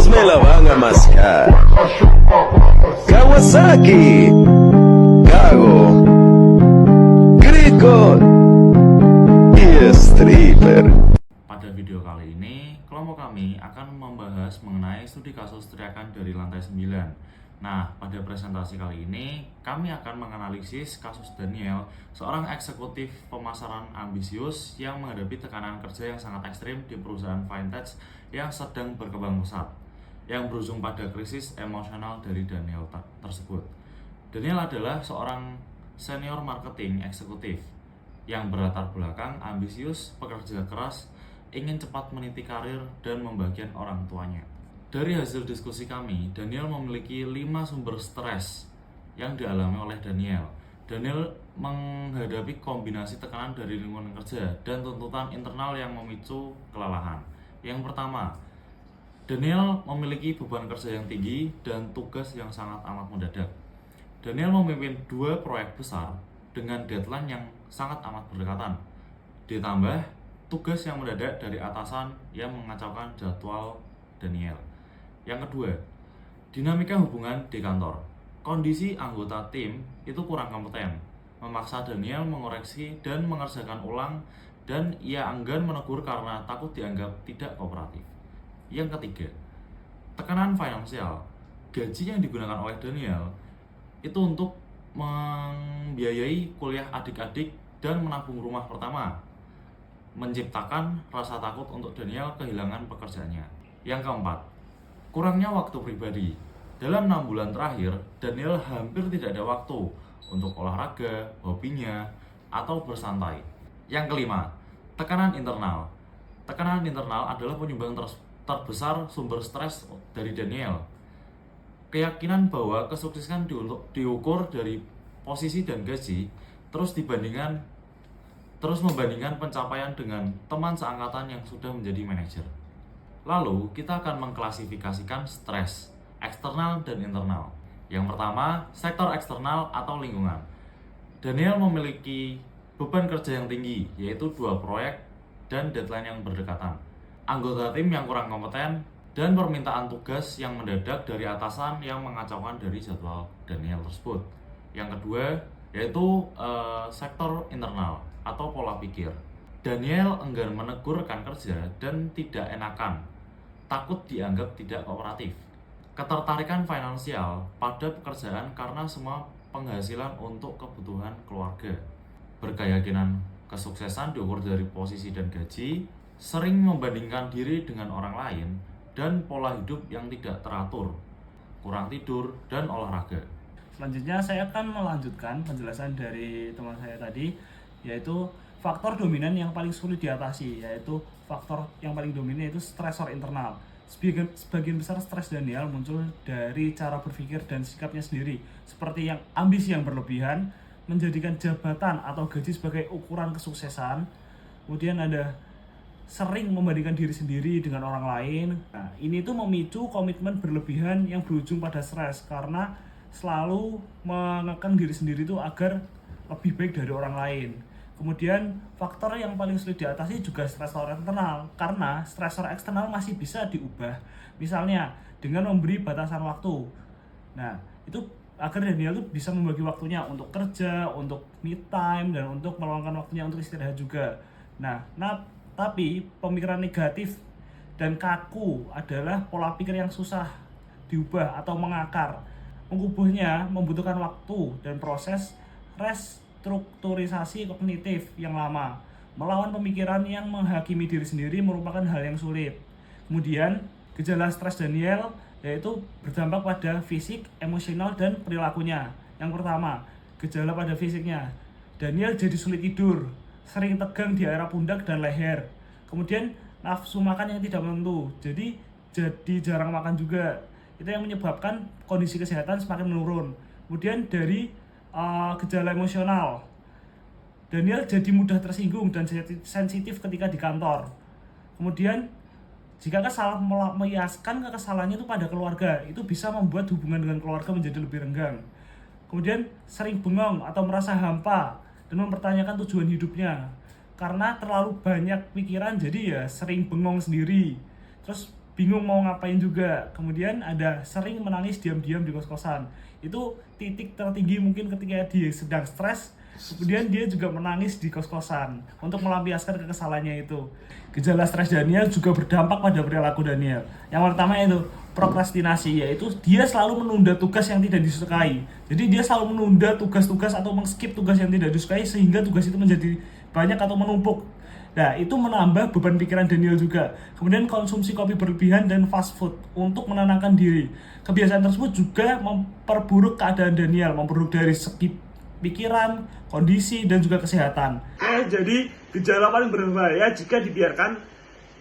me la van a mascar. Kawasaki, Gago, Griko, y Stripper. Pada video kali ini, kelompok kami akan membahas mengenai studi kasus teriakan dari lantai 9. Nah, pada presentasi kali ini, kami akan menganalisis kasus Daniel, seorang eksekutif pemasaran ambisius yang menghadapi tekanan kerja yang sangat ekstrim di perusahaan fintech yang sedang berkembang pesat, yang berujung pada krisis emosional dari Daniel tersebut. Daniel adalah seorang senior marketing eksekutif yang berlatar belakang ambisius, pekerja keras, ingin cepat meniti karir dan membagian orang tuanya. Dari hasil diskusi kami, Daniel memiliki 5 sumber stres yang dialami oleh Daniel. Daniel menghadapi kombinasi tekanan dari lingkungan kerja dan tuntutan internal yang memicu kelelahan. Yang pertama, Daniel memiliki beban kerja yang tinggi dan tugas yang sangat amat mendadak. Daniel memimpin 2 proyek besar dengan deadline yang sangat amat berdekatan. Ditambah tugas yang mendadak dari atasan yang mengacaukan jadwal Daniel. Yang kedua, dinamika hubungan di kantor. Kondisi anggota tim itu kurang kompeten, memaksa Daniel mengoreksi dan mengerjakan ulang, dan ia enggan menegur karena takut dianggap tidak kooperatif. Yang ketiga, tekanan finansial. Gaji yang digunakan oleh Daniel itu untuk membiayai kuliah adik-adik dan menabung rumah pertama, menciptakan rasa takut untuk Daniel kehilangan pekerjaannya. Yang keempat, kurangnya waktu pribadi. Dalam 6 bulan terakhir, Daniel hampir tidak ada waktu untuk olahraga, hobinya, atau bersantai. Yang kelima, tekanan internal. Tekanan internal adalah penyumbang terbesar sumber stres dari Daniel. Keyakinan bahwa kesuksesan diukur dari posisi dan gaji, terus membandingkan pencapaian dengan teman seangkatan yang sudah menjadi manajer. Lalu, kita akan mengklasifikasikan stres eksternal dan internal. Yang pertama, sektor eksternal atau lingkungan. Daniel memiliki beban kerja yang tinggi, yaitu 2 proyek dan deadline yang berdekatan. Anggota tim yang kurang kompeten, dan permintaan tugas yang mendadak dari atasan yang mengacaukan dari jadwal Daniel tersebut. Yang kedua, yaitu sektor internal atau pola pikir. Daniel enggan menegur rekan kerja dan tidak enakan, takut dianggap tidak kooperatif. Ketertarikan finansial pada pekerjaan karena semua penghasilan untuk kebutuhan keluarga. Berkeyakinan kesuksesan diukur dari posisi dan gaji, sering membandingkan diri dengan orang lain, dan pola hidup yang tidak teratur, kurang tidur, dan olahraga. Selanjutnya saya akan melanjutkan penjelasan dari teman saya tadi, yaitu faktor dominan yang paling sulit diatasi, yaitu faktor yang paling dominan yaitu stresor internal. Sebagian besar stres Daniel muncul dari cara berpikir dan sikapnya sendiri, seperti yang ambisi yang berlebihan, menjadikan jabatan atau gaji sebagai ukuran kesuksesan. Kemudian ada sering membandingkan diri sendiri dengan orang lain. Nah, ini tuh memicu komitmen berlebihan yang berujung pada stres, karena selalu mengekang diri sendiri itu agar lebih baik dari orang lain. Kemudian faktor yang paling sulit diatasi juga stresor internal, karena stresor eksternal masih bisa diubah. Misalnya dengan memberi batasan waktu. Nah, itu agar Daniel tuh bisa membagi waktunya untuk kerja, untuk me time, dan untuk meluangkan waktunya untuk istirahat juga. Nah, tapi pemikiran negatif dan kaku adalah pola pikir yang susah diubah atau mengakar. Mengubahnya membutuhkan waktu dan proses restrukturisasi kognitif yang lama. Melawan pemikiran yang menghakimi diri sendiri merupakan hal yang sulit. Kemudian, gejala stres Daniel yaitu berdampak pada fisik, emosional, dan perilakunya. Yang pertama, gejala pada fisiknya. Daniel jadi sulit tidur, sering tegang di area pundak dan leher. Kemudian nafsu makan yang tidak menentu, jadi jarang makan juga. Itu yang menyebabkan kondisi kesehatan semakin menurun. Kemudian dari gejala emosional, Daniel jadi mudah tersinggung dan sensitif ketika di kantor. Kemudian jika melampiaskan kekesalannya itu pada keluarga, itu bisa membuat hubungan dengan keluarga menjadi lebih renggang. Kemudian sering bengong atau merasa hampa dan mempertanyakan tujuan hidupnya. Karena terlalu banyak pikiran, jadi ya sering bengong sendiri. Terus bingung mau ngapain juga. Kemudian ada sering menangis diam-diam di kos-kosan. Itu titik tertinggi mungkin ketika dia sedang stres. Kemudian dia juga menangis di kos-kosan untuk melampiaskan kekesalannya itu. Gejala stres Daniel juga berdampak pada perilaku Daniel. Yang pertama itu prokrastinasi, yaitu dia selalu menunda tugas yang tidak disukai. Jadi dia selalu menunda tugas-tugas atau mengskip tugas yang tidak disukai sehingga tugas itu menjadi banyak atau menumpuk. Nah, itu menambah beban pikiran Daniel juga. Kemudian konsumsi kopi berlebihan dan fast food untuk menenangkan diri. Kebiasaan tersebut juga memperburuk keadaan Daniel, memperburuk dari segi pikiran, kondisi, dan juga kesehatan. Jadi gejala paling berbahaya jika dibiarkan,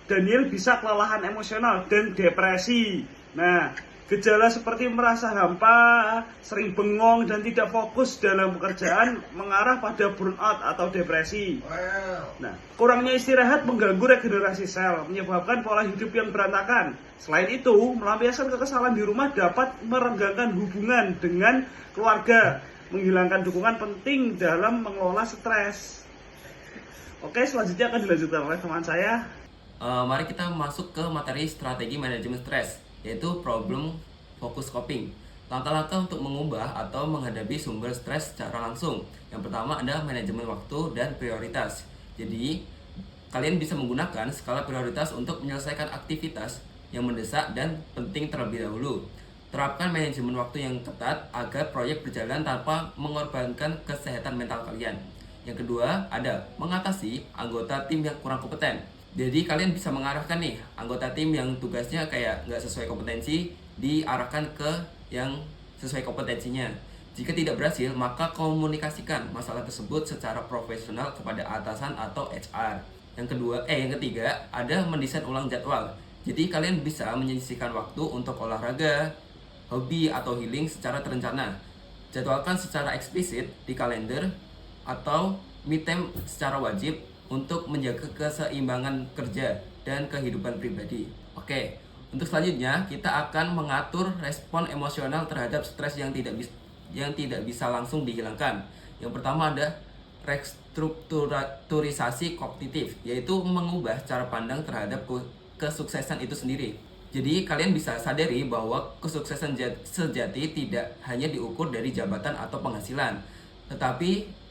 Daniel bisa kelelahan emosional dan depresi. Nah, gejala seperti merasa hampa, sering bengong, dan tidak fokus dalam pekerjaan mengarah pada burnout atau depresi. Nah, kurangnya istirahat mengganggu regenerasi sel, menyebabkan pola hidup yang berantakan. Selain itu, melampiaskan kekesalan di rumah dapat merenggangkan hubungan dengan keluarga, menghilangkan dukungan penting dalam mengelola stres. Oke, selanjutnya akan dilanjutkan oleh teman saya. Mari kita masuk ke materi strategi manajemen stres, yaitu problem focus coping. Langkah-langkah untuk mengubah atau menghadapi sumber stres secara langsung. Yang pertama adalah manajemen waktu dan prioritas. Jadi, kalian bisa menggunakan skala prioritas untuk menyelesaikan aktivitas yang mendesak dan penting terlebih dahulu. Terapkan manajemen waktu yang ketat agar proyek berjalan tanpa mengorbankan kesehatan mental kalian. Yang kedua, ada mengatasi anggota tim yang kurang kompeten. Jadi kalian bisa mengarahkan nih anggota tim yang tugasnya kayak nggak sesuai kompetensi, diarahkan ke yang sesuai kompetensinya. Jika tidak berhasil, maka komunikasikan masalah tersebut secara profesional kepada atasan atau HR. Yang ketiga, ada mendesain ulang jadwal. Jadi kalian bisa menyisihkan waktu untuk olahraga, hobi atau healing secara terencana. Jadwalkan secara eksplisit di kalender atau me time secara wajib untuk menjaga keseimbangan kerja dan kehidupan pribadi. Oke, untuk selanjutnya kita akan mengatur respon emosional terhadap stres yang tidak bisa langsung dihilangkan. Yang pertama ada restrukturisasi kognitif, yaitu mengubah cara pandang terhadap kesuksesan itu sendiri. Jadi kalian bisa sadari bahwa kesuksesan sejati tidak hanya diukur dari jabatan atau penghasilan, tetapi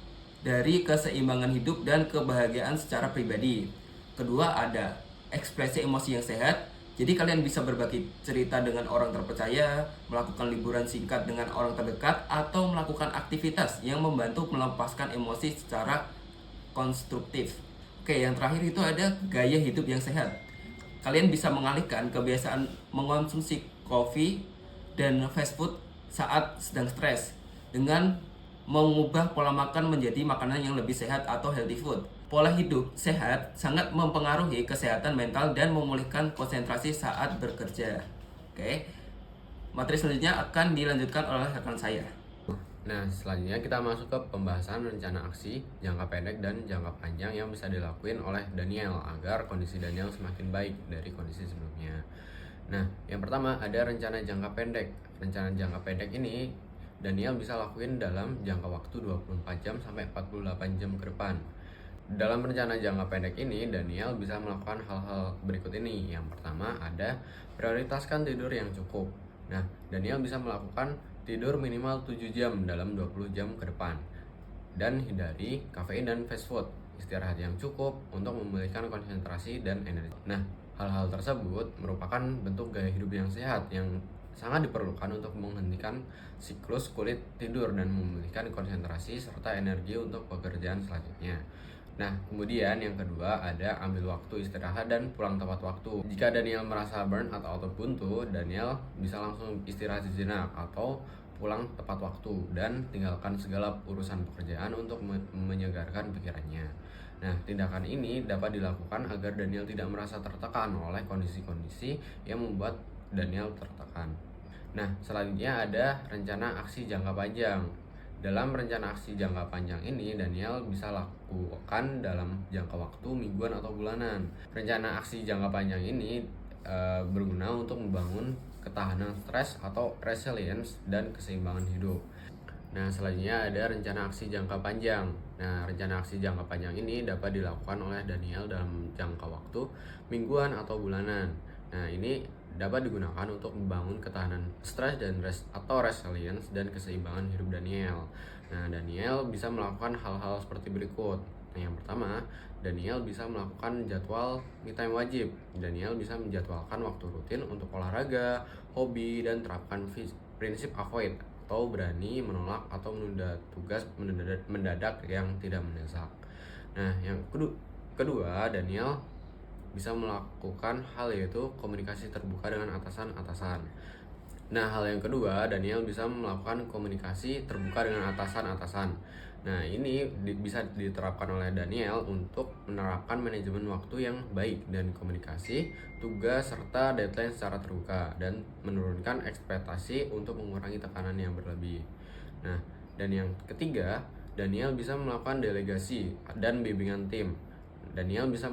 dari keseimbangan hidup dan kebahagiaan secara pribadi. Kedua ada ekspresi emosi yang sehat. Jadi kalian bisa berbagi cerita dengan orang terpercaya, melakukan liburan singkat dengan orang terdekat, atau melakukan aktivitas yang membantu melepaskan emosi secara konstruktif. Oke, yang terakhir itu ada gaya hidup yang sehat. Kalian bisa mengalihkan kebiasaan mengonsumsi kopi dan fast food saat sedang stres dengan mengubah pola makan menjadi makanan yang lebih sehat atau healthy food. Pola hidup sehat sangat mempengaruhi kesehatan mental dan memulihkan konsentrasi saat bekerja. Oke, materi selanjutnya akan dilanjutkan oleh rekan saya. Nah, selanjutnya kita masuk ke pembahasan rencana aksi jangka pendek dan jangka panjang yang bisa dilakuin oleh Daniel agar kondisi Daniel semakin baik dari kondisi sebelumnya. Nah, yang pertama ada rencana jangka pendek. Rencana jangka pendek ini Daniel bisa lakuin dalam jangka waktu 24 jam sampai 48 jam ke depan. Dalam rencana jangka pendek ini, Daniel bisa melakukan hal-hal berikut ini. Yang pertama ada prioritaskan tidur yang cukup. Nah, Daniel bisa melakukan tidur minimal 7 jam dalam 20 jam ke depan. Dan hindari kafein dan fast food. Istirahat yang cukup untuk memulihkan konsentrasi dan energi. Nah, hal-hal tersebut merupakan bentuk gaya hidup yang sehat yang sangat diperlukan untuk menghentikan siklus kulit tidur dan memulihkan konsentrasi serta energi untuk pekerjaan selanjutnya. Nah, kemudian yang kedua ada ambil waktu istirahat dan pulang tepat waktu. Jika Daniel merasa burnout atau buntu, Daniel bisa langsung istirahat sejenak atau pulang tepat waktu dan tinggalkan segala urusan pekerjaan untuk menyegarkan pikirannya. Nah, tindakan ini dapat dilakukan agar Daniel tidak merasa tertekan oleh kondisi-kondisi yang membuat Daniel tertekan. Nah, selanjutnya ada rencana aksi jangka panjang. Dalam rencana aksi jangka panjang ini, Daniel bisa lakukan dalam jangka waktu mingguan atau bulanan. Rencana aksi jangka panjang ini berguna untuk membangun ketahanan stres atau resilience dan keseimbangan hidup. Nah, selanjutnya ada rencana aksi jangka panjang. Nah, rencana aksi jangka panjang ini dapat dilakukan oleh Daniel dalam jangka waktu mingguan atau bulanan. Nah, ini dapat digunakan untuk membangun ketahanan stres dan resilience dan keseimbangan hidup Daniel. Nah, Daniel bisa melakukan hal-hal seperti berikut. Nah, yang pertama, Daniel bisa melakukan jadwal me time wajib. Daniel bisa menjadwalkan waktu rutin untuk olahraga, hobi, dan terapkan prinsip avoid atau berani menolak atau menunda tugas mendadak yang tidak mendesak. Nah, yang kedua, Daniel bisa melakukan hal yaitu komunikasi terbuka dengan atasan-atasan. Nah, hal yang kedua, Daniel bisa melakukan komunikasi terbuka dengan atasan-atasan. Nah, ini bisa diterapkan oleh Daniel untuk menerapkan manajemen waktu yang baik dan komunikasi, tugas, serta deadline secara terbuka, dan menurunkan ekspektasi untuk mengurangi tekanan yang berlebih. Nah, dan yang ketiga, Daniel bisa melakukan delegasi dan bimbingan tim. Daniel bisa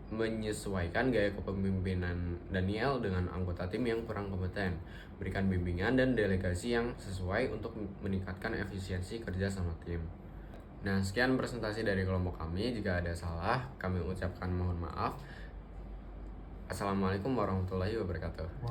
menyesuaikan gaya kepemimpinan Daniel dengan anggota tim yang kurang kompeten, berikan bimbingan dan delegasi yang sesuai untuk meningkatkan efisiensi kerja sama tim. Nah, sekian presentasi dari kelompok kami. Jika ada salah, kami ucapkan mohon maaf. Assalamualaikum warahmatullahi wabarakatuh.